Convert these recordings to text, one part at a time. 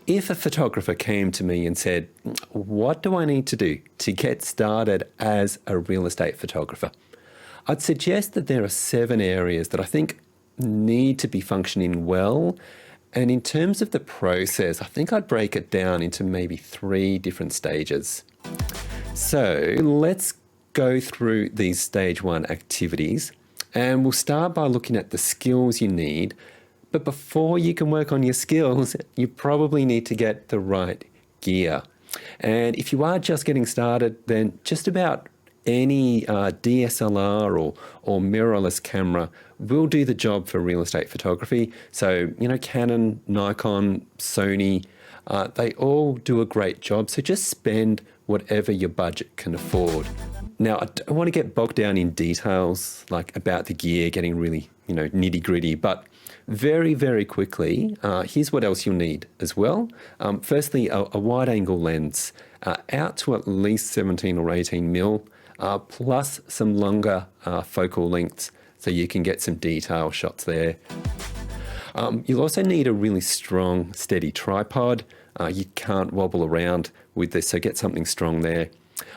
If a photographer came to me and said, what do I need to do to get started as a real estate photographer? I'd suggest that there are 7 areas that I think need to be functioning well. And in terms of the process, I think I'd break it down into maybe 3 different stages. So let's go through these stage 1 activities, and we'll start by looking at the skills you need. But before you can work on your skills, you probably need to get the right gear. And if you are just getting started, then just about any DSLR or mirrorless camera will do the job for real estate photography. So, Canon, Nikon, Sony, they all do a great job. So just spend whatever your budget can afford. Now, I don't want to get bogged down in details like about the gear, getting really, nitty gritty, but very, very quickly, here's what else you'll need as well. Firstly, a wide angle lens out to at least 17 or 18 mil, plus some longer focal lengths so you can get some detail shots there. You'll also need a really strong, steady tripod. You can't wobble around with this, so get something strong there.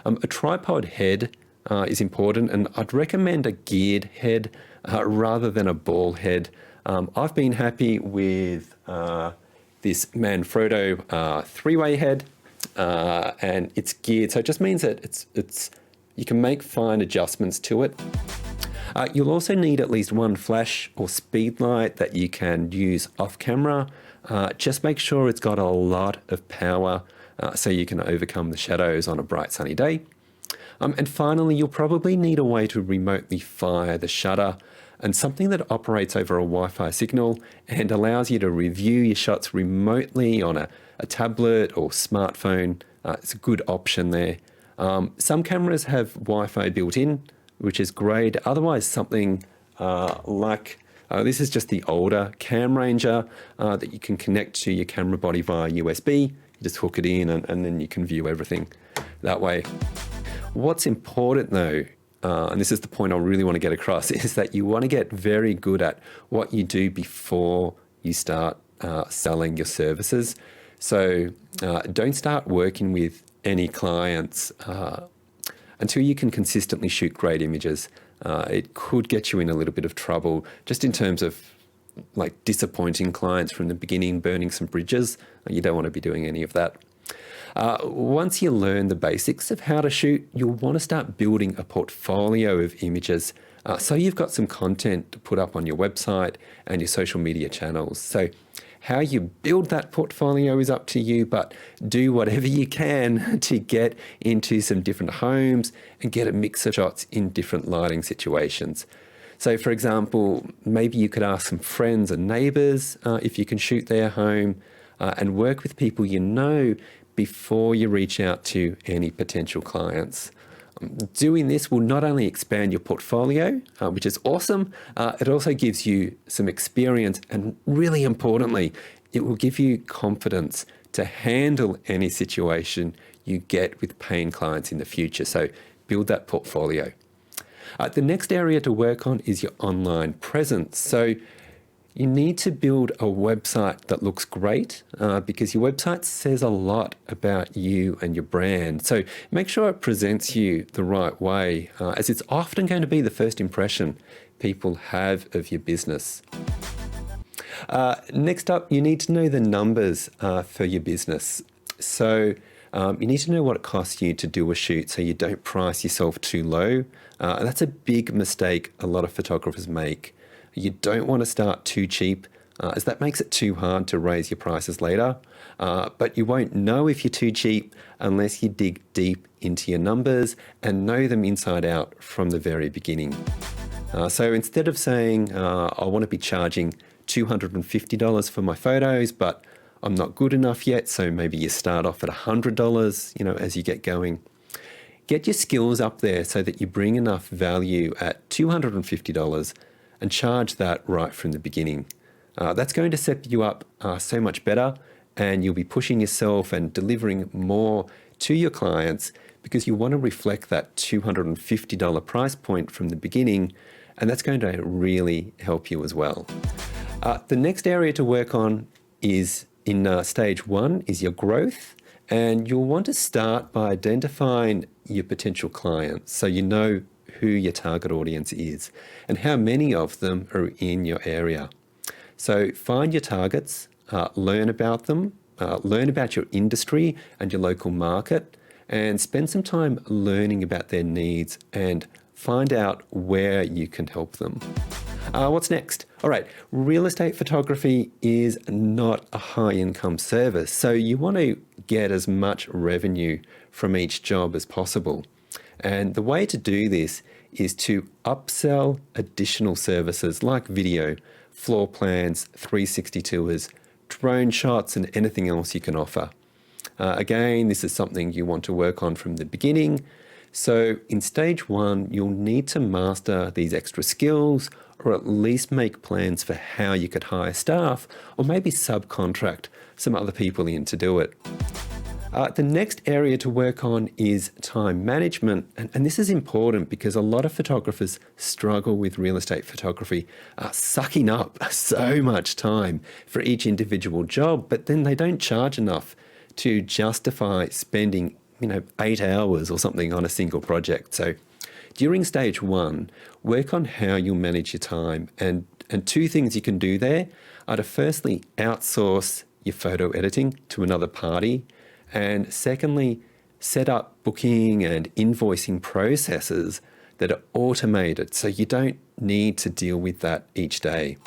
A tripod head is important, and I'd recommend a geared head rather than a ball head. I've been happy with this Manfrotto 3-way head, and it's geared, so it just means that it's you can make fine adjustments to it. You'll also need at least 1 flash or speed light that you can use off camera. Just make sure it's got a lot of power so you can overcome the shadows on a bright sunny day. And finally, you'll probably need a way to remotely fire the shutter, and something that operates over a Wi-Fi signal and allows you to review your shots remotely on a tablet or smartphone. It's a good option there. Some cameras have Wi-Fi built in, which is great. Otherwise, something like this is just the older Cam Ranger that you can connect to your camera body via USB. You just hook it in and then you can view everything that way. What's important though, and this is the point I really want to get across, is that you want to get very good at what you do before you start selling your services. So don't start working with any clients until you can consistently shoot great images. It could get you in a little bit of trouble just in terms of like disappointing clients from the beginning, burning some bridges. You don't want to be doing any of that. Once you learn the basics of how to shoot, you'll want to start building a portfolio of images so you've got some content to put up on your website and your social media channels. So how you build that portfolio is up to you, but do whatever you can to get into some different homes and get a mix of shots in different lighting situations. So for example, maybe you could ask some friends and neighbors if you can shoot their home and work with people you know before you reach out to any potential clients. Doing this will not only expand your portfolio, which is awesome, it also gives you some experience, and really importantly, it will give you confidence to handle any situation you get with paying clients in the future. So build that portfolio. The next area to work on is your online presence. So you need to build a website that looks great because your website says a lot about you and your brand. So make sure it presents you the right way, as it's often going to be the first impression people have of your business. Next up, you need to know the numbers for your business. So you need to know what it costs you to do a shoot so you don't price yourself too low. That's a big mistake a lot of photographers make. You don't want to start too cheap, as that makes it too hard to raise your prices later. But you won't know if you're too cheap unless you dig deep into your numbers and know them inside out from the very beginning. So instead of saying, I want to be charging $250 for my photos, but I'm not good enough yet, so maybe you start off at $100, as you get going. Get your skills up there so that you bring enough value at $250 and charge that right from the beginning. That's going to set you up so much better, and you'll be pushing yourself and delivering more to your clients because you want to reflect that $250 price point from the beginning, and that's going to really help you as well. The next area to work on is In stage one is your growth, and you'll want to start by identifying your potential clients so you know who your target audience is and how many of them are in your area. So find your targets, learn about them, learn about your industry and your local market, and spend some time learning about their needs and find out where you can help them. What's next? All right, real estate photography is not a high income service, so you want to get as much revenue from each job as possible. And the way to do this is to upsell additional services like video, floor plans, 360 tours, drone shots, and anything else you can offer. Again, this is something you want to work on from the beginning. So in stage one, you'll need to master these extra skills, or at least make plans for how you could hire staff, or maybe subcontract some other people in to do it. The next area to work on is time management. And this is important because a lot of photographers struggle with real estate photography, sucking up so much time for each individual job, but then they don't charge enough to justify spending 8 hours or something on a single project. So during stage one, work on how you'll manage your time. And two things you can do there are to firstly outsource your photo editing to another party. And secondly, set up booking and invoicing processes that are automated so you don't need to deal with that each day.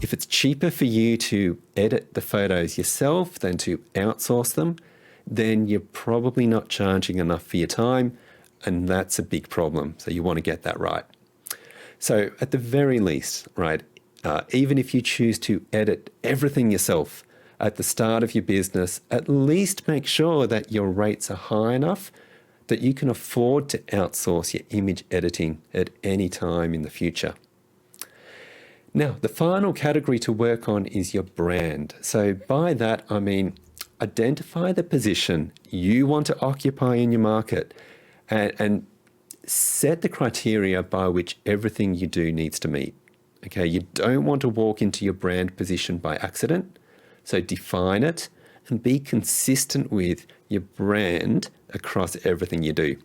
If it's cheaper for you to edit the photos yourself than to outsource them, then you're probably not charging enough for your time, and that's a big problem. So you want to get that right. So at the very least, right, even if you choose to edit everything yourself at the start of your business, at least make sure that your rates are high enough that you can afford to outsource your image editing at any time in the future. Now, the final category to work on is your brand. So by that, I mean, identify the position you want to occupy in your market and set the criteria by which everything you do needs to meet. Okay, you don't want to walk into your brand position by accident. So define it and be consistent with your brand across everything you do.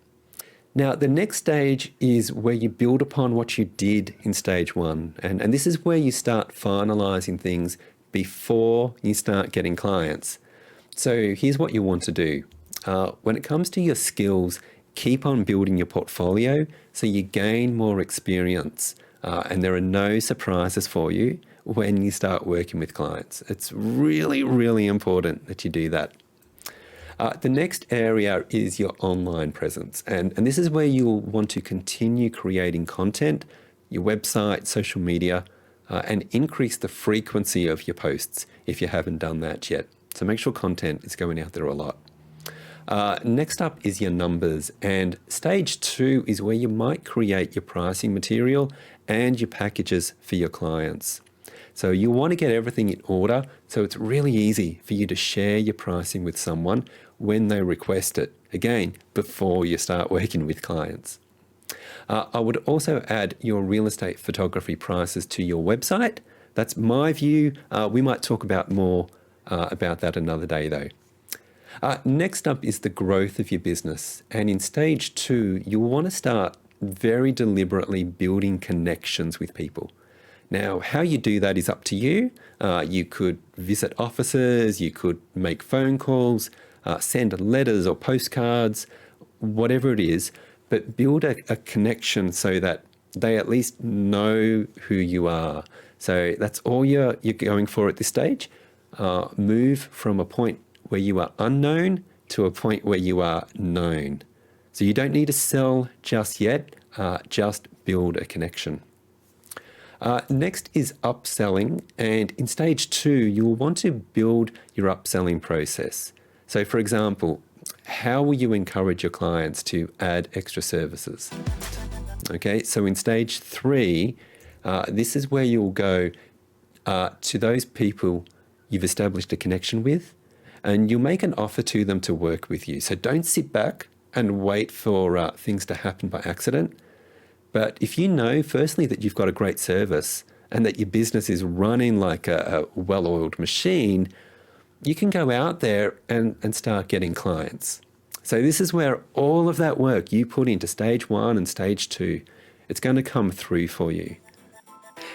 Now, the next stage is where you build upon what you did in stage one. And this is where you start finalizing things before you start getting clients. So here's what you want to do. When it comes to your skills, keep on building your portfolio so you gain more experience and there are no surprises for you when you start working with clients. It's really, really important that you do that. The next area is your online presence. And this is where you'll want to continue creating content, your website, social media, and increase the frequency of your posts if you haven't done that yet. So make sure content is going out there a lot. Next up is your numbers. And stage two is where you might create your pricing material and your packages for your clients. So you want to get everything in order so it's really easy for you to share your pricing with someone when they request it, again, before you start working with clients. I would also add your real estate photography prices to your website. That's my view. We might talk about more about that another day though. Next up is the growth of your business. And in stage two, you'll want to start very deliberately building connections with people. Now, how you do that is up to you. You could visit offices, you could make phone calls, send letters or postcards, whatever it is, but build a connection so that they at least know who you are. So that's all you're going for at this stage. Move from a point where you are unknown to a point where you are known. So you don't need to sell just yet, just build a connection. Next is upselling, and in stage two, you'll want to build your upselling process. So for example, how will you encourage your clients to add extra services? Okay, so in stage three, this is where you'll go to those people you've established a connection with, and you'll make an offer to them to work with you. So don't sit back and wait for things to happen by accident. But if you know, firstly, that you've got a great service and that your business is running like a well-oiled machine, you can go out there and start getting clients. So this is where all of that work you put into stage 1 and stage 2, it's going to come through for you.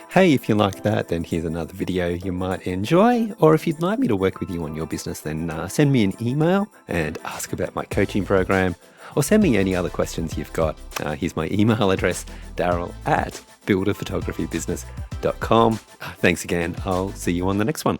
Hey, if you like that, then here's another video you might enjoy. Or if you'd like me to work with you on your business, then send me an email and ask about my coaching program, or send me any other questions you've got. Here's my email address, Daryl@builderphotographybusiness.com. Thanks again. I'll see you on the next one.